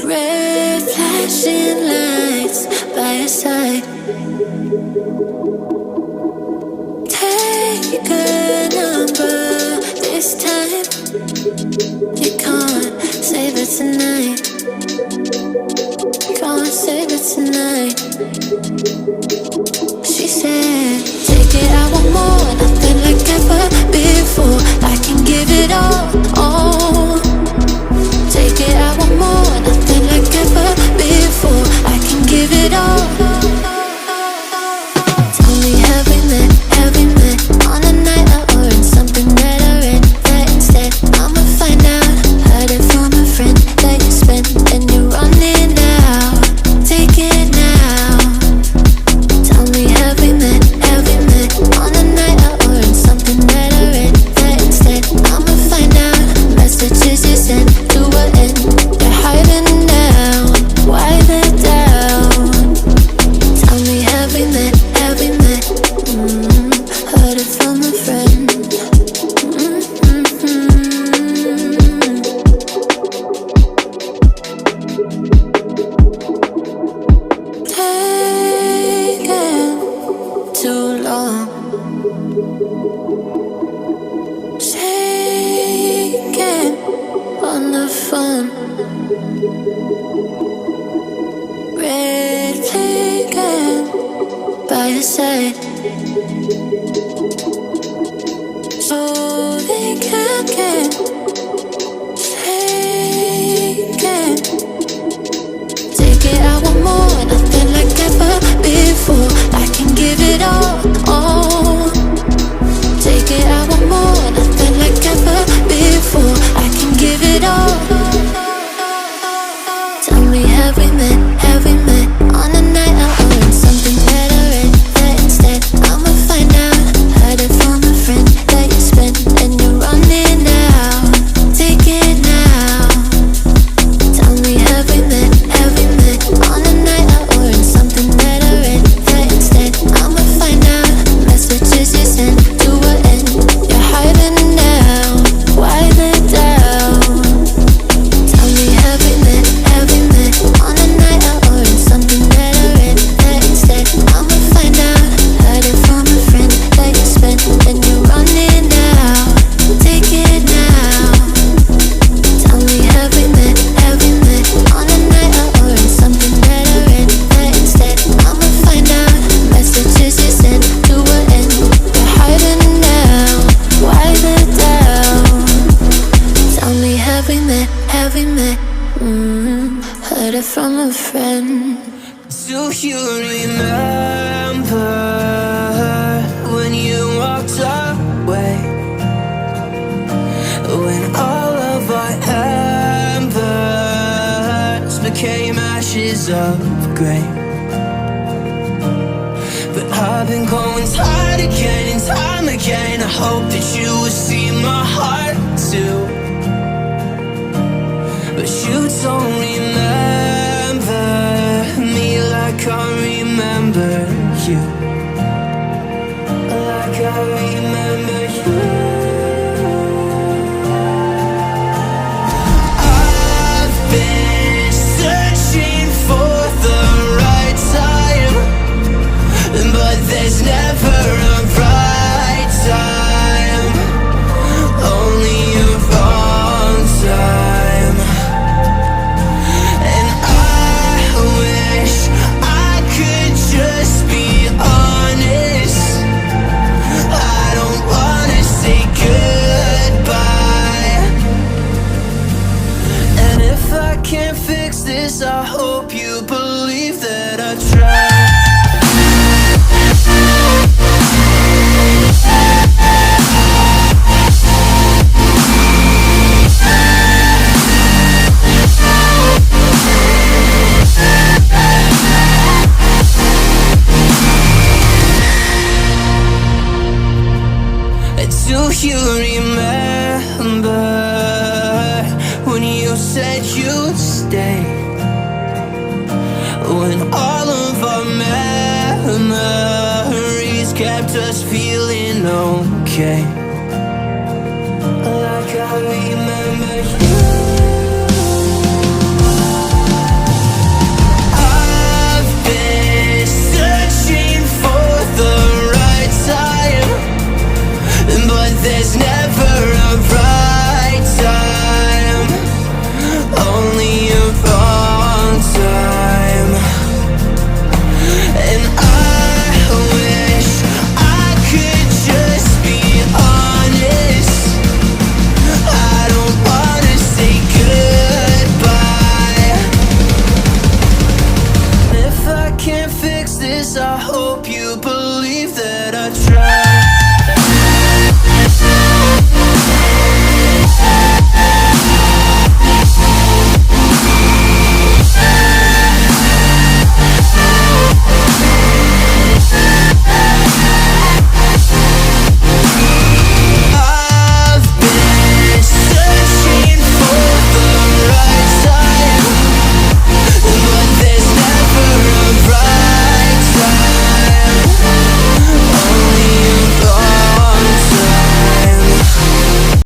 Red flashing lights by your side. Take a number this time. You can't save it tonight. Can't save it tonight. She said, take it, I want more. Nothing like ever before. I can give it all. Take it, I want more. Nothing like ever before. I can give it all. Tell me, have we met? Have we met on a night out or in something that I read? That instead, I'ma find out. Heard it from a friend that you spent and you're running now. Take it now. Tell me, have we met? Have we met on a night out or in something that I read? That instead, I'ma find out. Messages you sent to what end? You're hiding now. Why the doubt? Tell me, have we met? Have we met? Heard it from a friend. Taking too long. Shaking on the phone. Red flagging by your side. So they can't get shaken. Take it, I want more. Nothing like ever before. I can give it all. Take it, I want more. Nothing like ever before. I can give it all. Tell me, have we met? Have we met on a night out or in something that I read? That instead, I'ma find out. Heard it from a friend that you spent and you're running now. Take it now. Tell me, have we met? Have we met on a night out or in something that I read? That instead, I'ma find out. Messages you sent to what end? You're hiding now. Why the doubt? Tell me, have we met? Have we met on a night out or in something that I read? That instead, I'ma find out. Heard it from a friend that you spent and you're running now. Take it now. Tell me, have we met? Have we met on a night out or in something that I read? That instead, I'ma find out. Messages you sent to what end? You're hiding now. Why the doubt? Tell me, have we met? Have we met? Heard it from a friend. Do you remember when you walked away? When all of our embers became ashes of grey. But I've been going tired again and time again. I hope that you will see my heart too. But you don't remember me like I remember you. Like I remember you. I've been searching for the right time, but there's never a right time, only a wrong time. And I wish I could just be honest. I don't wanna say goodbye. And if I can't fix this, I hope you believe that I tried. Do you remember when you said you'd stay? When all of our memories kept us feeling okay. like I remember you. I've been searching for the right time, but there's never a right time, only a wrong time. And I wish I could just be honest. I don't wanna say goodbye. If I can't fix this, I hope you believe that I tried.